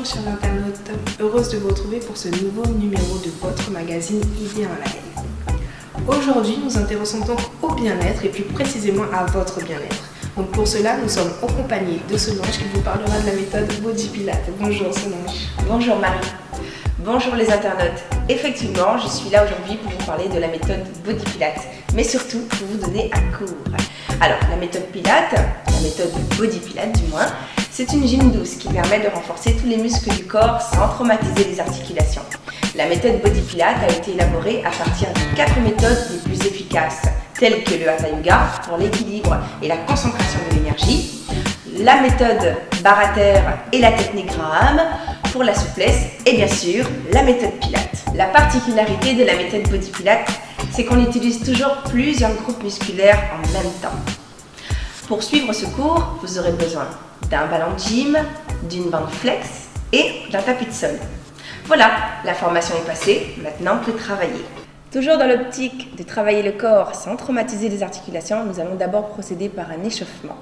chers internautes, heureuse de vous retrouver pour ce nouveau numéro de votre magazine Idées en live. Aujourd'hui, nous intéressons donc au bien-être et plus précisément à votre bien-être. Donc pour cela, nous sommes en compagnie de Solange qui vous parlera de la méthode Body Pilates. Bonjour Solange. Bonjour Marie. Bonjour les internautes. Effectivement, je suis là aujourd'hui pour vous parler de la méthode Body Pilates, mais surtout pour vous donner un cours. Alors, la méthode Pilates, la méthode Body Pilates du moins, c'est une gym douce qui permet de renforcer tous les muscles du corps sans traumatiser les articulations. La méthode Body Pilates a été élaborée à partir de 4 méthodes les plus efficaces, telles que le Hatha Yoga pour l'équilibre et la concentration de l'énergie, la méthode barre à terre et la technique Graham pour la souplesse et bien sûr la méthode Pilates. La particularité de la méthode Body Pilates, c'est qu'on utilise toujours plusieurs groupes musculaires en même temps. Pour suivre ce cours, vous aurez besoin d'un ballon de gym, d'une bande flex et d'un tapis de sol. Voilà, la formation est passée, maintenant on peut travailler. Toujours dans l'optique de travailler le corps sans traumatiser les articulations, nous allons d'abord procéder par un échauffement.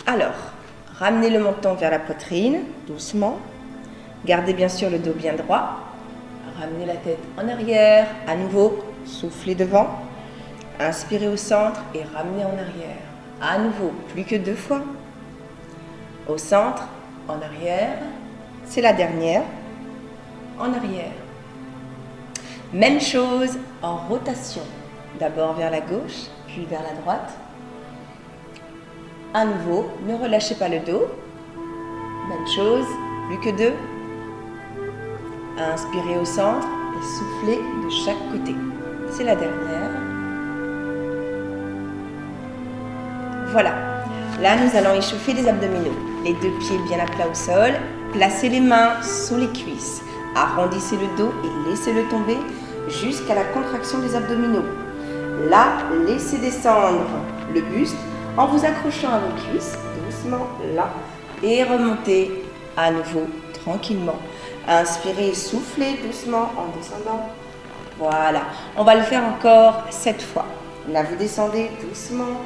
Alors, ramenez le menton vers la poitrine, doucement. Gardez bien sûr le dos bien droit. Ramenez la tête en arrière. À nouveau, soufflez devant. Inspirez au centre et ramenez en arrière. À nouveau, plus que 2 fois. Au centre, en arrière. C'est la dernière. En arrière. Même chose en rotation. D'abord vers la gauche, puis vers la droite. À nouveau, ne relâchez pas le dos. Même chose, plus que 2. Inspirez au centre et soufflez de chaque côté. C'est la dernière. Voilà. Là, nous allons échauffer les abdominaux. Les 2 pieds bien à plat au sol. Placez les mains sous les cuisses. Arrondissez le dos et laissez-le tomber jusqu'à la contraction des abdominaux. Là, laissez descendre le buste en vous accrochant à vos cuisses, doucement là, et remontez à nouveau tranquillement. Inspirez et soufflez doucement en descendant. Voilà, on va le faire encore 7 fois. Là, vous descendez doucement.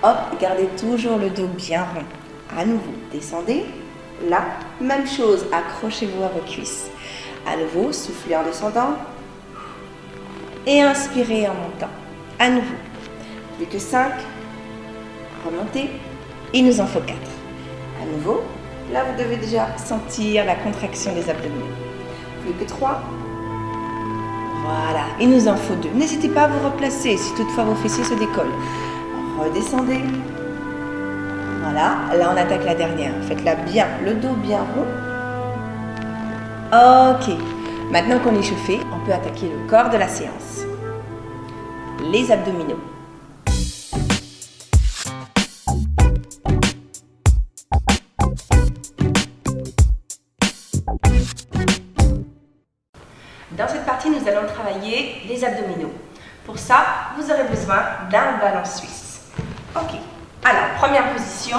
Hop, gardez toujours le dos bien rond. À nouveau, descendez. Là, même chose, accrochez-vous à vos cuisses. À nouveau, soufflez en descendant. Et inspirez en montant. À nouveau. Plus que 5. Remontez. Il nous en faut 4. À nouveau. Là, vous devez déjà sentir la contraction des abdominaux. Plus que 3. Voilà. Il nous en faut 2. N'hésitez pas à vous replacer si toutefois vos fessiers se décollent. Redescendez. Voilà. Là, on attaque la dernière. Faites-la bien. Le dos bien rond. Ok. Maintenant qu'on est chauffé, on peut attaquer le corps de la séance. Les abdominaux. Dans cette partie, nous allons travailler les abdominaux. Pour ça, vous aurez besoin d'un ballon suisse. Ok. Alors, première position,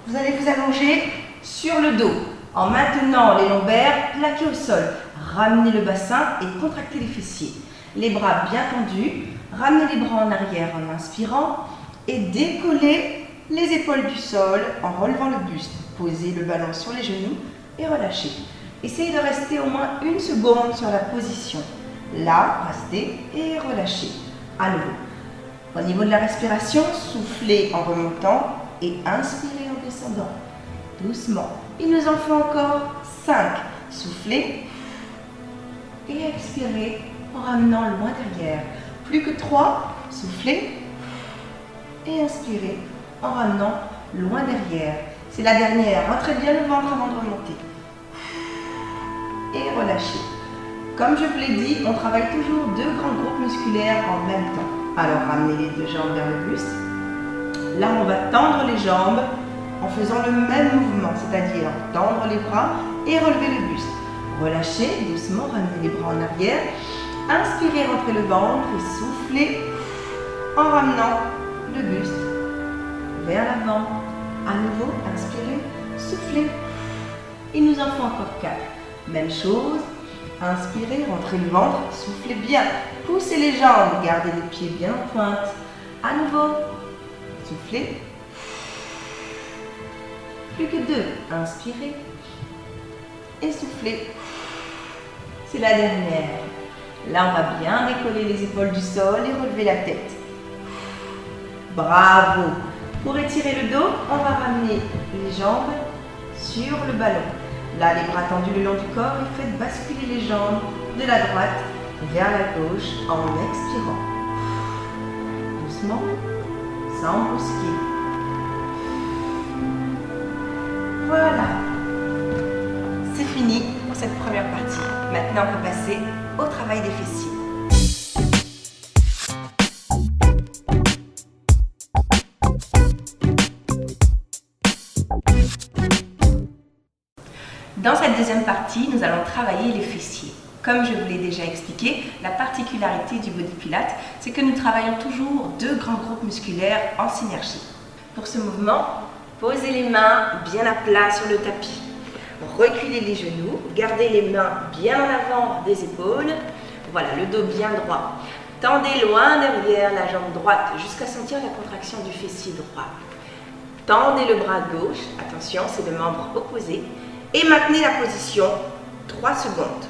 vous allez vous allonger sur le dos en maintenant les lombaires plaqués au sol. Ramenez le bassin et contractez les fessiers. Les bras bien tendus. Ramenez les bras en arrière en inspirant et décollez les épaules du sol en relevant le buste. Posez le ballon sur les genoux et relâchez. Essayez de rester au moins 1 seconde sur la position. Là, restez et relâchez. À nouveau. Au niveau de la respiration, soufflez en remontant et inspirez en descendant. Doucement. Il nous en faut encore 5. Soufflez et expirez en ramenant loin derrière. Plus que 3. Soufflez et inspirez en ramenant loin derrière. C'est la dernière. Rentrez bien le ventre avant de remonter. Et relâchez. Comme je vous l'ai dit, on travaille toujours 2 grands groupes musculaires en même temps. Alors ramenez les 2 jambes vers le buste. Là, on va tendre les jambes en faisant le même mouvement, c'est-à-dire tendre les bras et relever le buste. Relâchez doucement, ramenez les bras en arrière. Inspirez, rentrez le ventre et soufflez en ramenant le buste vers l'avant. À nouveau, inspirez, soufflez. Il nous en faut encore 4. Même chose, inspirez, rentrez le ventre, soufflez bien. Poussez les jambes, gardez les pieds bien en pointe. À nouveau, soufflez. Plus que 2, inspirez. et soufflez. C'est la dernière. Là, on va bien décoller les épaules du sol et relever la tête. Bravo! Pour étirer le dos, on va ramener les jambes sur le ballon. Là, les bras tendus le long du corps et faites basculer les jambes de la droite vers la gauche en expirant. Doucement, sans brusquer. Voilà. C'est fini pour cette première partie. Maintenant, on peut passer au travail des fessiers. Dans cette deuxième partie, nous allons travailler les fessiers. Comme je vous l'ai déjà expliqué, la particularité du Body Pilates, c'est que nous travaillons toujours deux grands groupes musculaires en synergie. Pour ce mouvement, posez les mains bien à plat sur le tapis. Reculez les genoux, gardez les mains bien en avant des épaules. Voilà, le dos bien droit. Tendez loin derrière la jambe droite jusqu'à sentir la contraction du fessier droit. Tendez le bras gauche, attention, c'est le membre opposé. Et maintenez la position 3 secondes.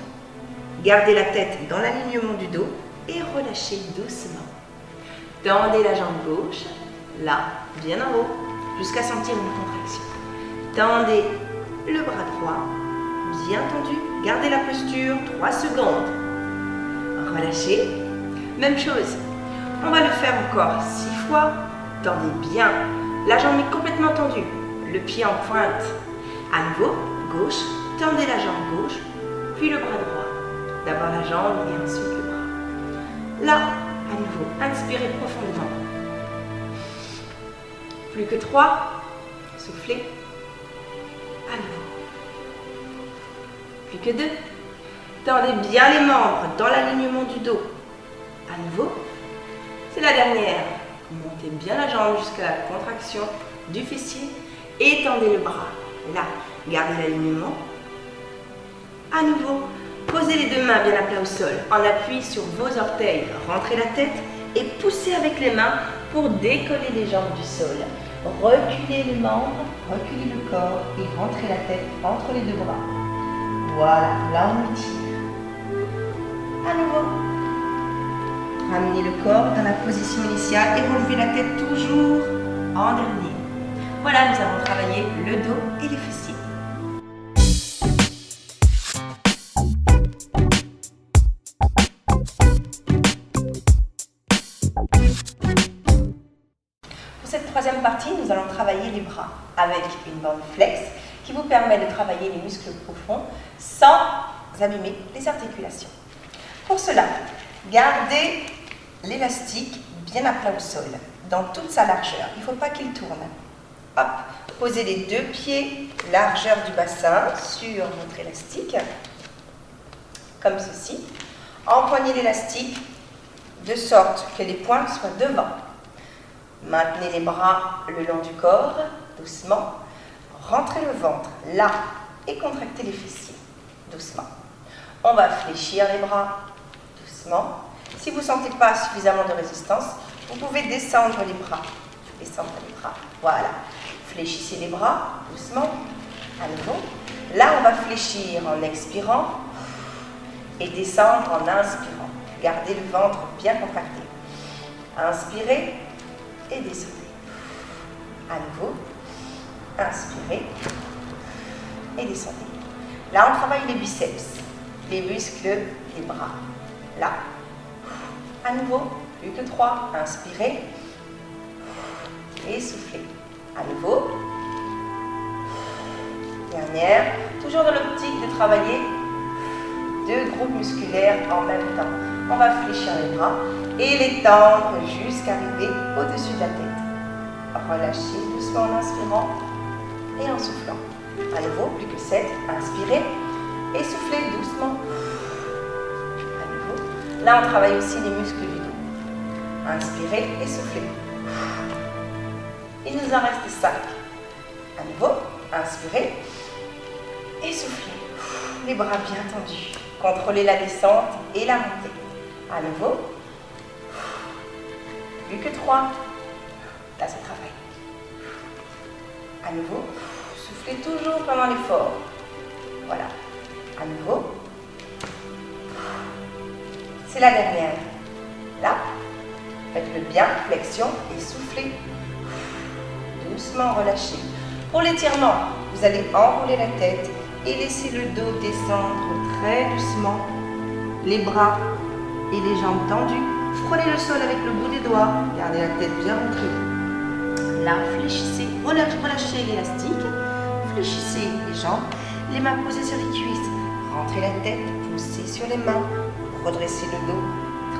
Gardez la tête dans l'alignement du dos et relâchez doucement. Tendez la jambe gauche, là, bien en haut, jusqu'à sentir une contraction. Tendez le bras droit, bien tendu. Gardez la posture 3 secondes. Relâchez. Même chose. On va le faire encore 6 fois. Tendez bien. La jambe est complètement tendue. Le pied en pointe. À nouveau. Gauche, tendez la jambe gauche, puis le bras droit. D'abord la jambe et ensuite le bras. Là, à nouveau, inspirez profondément. Plus que 3, soufflez. À nouveau. Plus que 2, tendez bien les membres dans l'alignement du dos. À nouveau, c'est la dernière. Montez bien la jambe jusqu'à la contraction du fessier et tendez le bras. Là, gardez l'alignement. À nouveau, posez les deux mains bien à plat au sol, en appui sur vos orteils. Rentrez la tête et poussez avec les mains pour décoller les jambes du sol. Reculez les membres, reculez le corps et rentrez la tête entre les deux bras. Voilà, là on étire. À nouveau. Ramenez le corps dans la position initiale et relevez la tête toujours en dernier. Voilà, nous avons travaillé le dos et les fessiers. Pour cette troisième partie, nous allons travailler les bras avec une bande flex qui vous permet de travailler les muscles profonds sans abîmer les articulations. Pour cela, gardez l'élastique bien à plat au sol, dans toute sa largeur. Il ne faut pas qu'il tourne. Hop, posez les deux pieds, largeur du bassin, sur votre élastique, comme ceci. Empoignez l'élastique de sorte que les poings soient devant. Maintenez les bras le long du corps, doucement. Rentrez le ventre là et contractez les fessiers, doucement. On va fléchir les bras, doucement. Si vous ne sentez pas suffisamment de résistance, vous pouvez descendre les bras. Descendre les bras, voilà. Fléchissez les bras, doucement, à nouveau. Là, on va fléchir en expirant et descendre en inspirant. Gardez le ventre bien contracté. Inspirez et descendez. À nouveau, inspirez et descendez. Là, on travaille les biceps, les muscles des bras. Là, à nouveau, plus que 3. Inspirez et soufflez. À nouveau. Dernière. Toujours dans l'optique de travailler deux groupes musculaires en même temps. On va fléchir les bras et les tendre jusqu'à arriver au-dessus de la tête. Relâchez doucement en inspirant et en soufflant. À nouveau, plus que 7. Inspirez et soufflez doucement. À nouveau. Là, on travaille aussi les muscles du dos. Inspirez et soufflez. Il nous en reste 5. À nouveau, inspirez et soufflez. Les bras bien tendus. Contrôlez la descente et la montée. À nouveau. Plus que 3. Là, ça travaille. À nouveau. Soufflez toujours pendant l'effort. Voilà. À nouveau. C'est la dernière. Là, faites-le bien, flexion et soufflez. Doucement relâchez. Pour l'étirement, vous allez enrouler la tête et laisser le dos descendre très doucement. Les bras et les jambes tendues. Frôlez le sol avec le bout des doigts. Gardez la tête bien rentrée. Là, fléchissez, relâchez l'élastique. Fléchissez les jambes, les mains posées sur les cuisses. Rentrez la tête, poussez sur les mains. Redressez le dos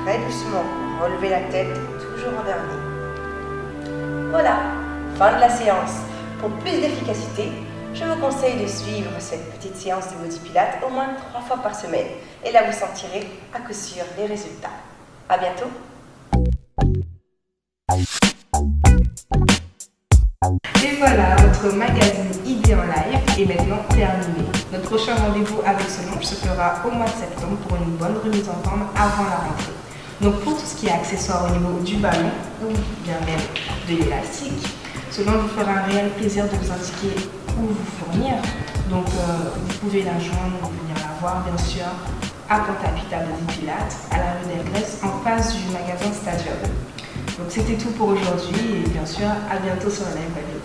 très doucement. Relevez la tête, toujours en dernier. Voilà, fin de la séance. Pour plus d'efficacité, je vous conseille de suivre cette petite séance de Body Pilates au moins 3 fois par semaine. Et là, vous sentirez à coup sûr les résultats. À bientôt. Et voilà, votre magazine Idées en live est maintenant terminé. Notre prochain rendez-vous avec Solange se fera au mois de septembre pour une bonne remise en forme avant la rentrée. Donc pour tout ce qui est accessoires au niveau du ballon ou bien même de l'élastique, Solange vous fera un réel plaisir de vous indiquer où vous fournir. Donc vous pouvez la joindre ou venir la voir bien sûr à Pointe-à-Pitre à Body Pilates, à la rue d'Elgrès, en face du magasin Stadium. Donc c'était tout pour aujourd'hui et bien sûr à bientôt sur la live radio.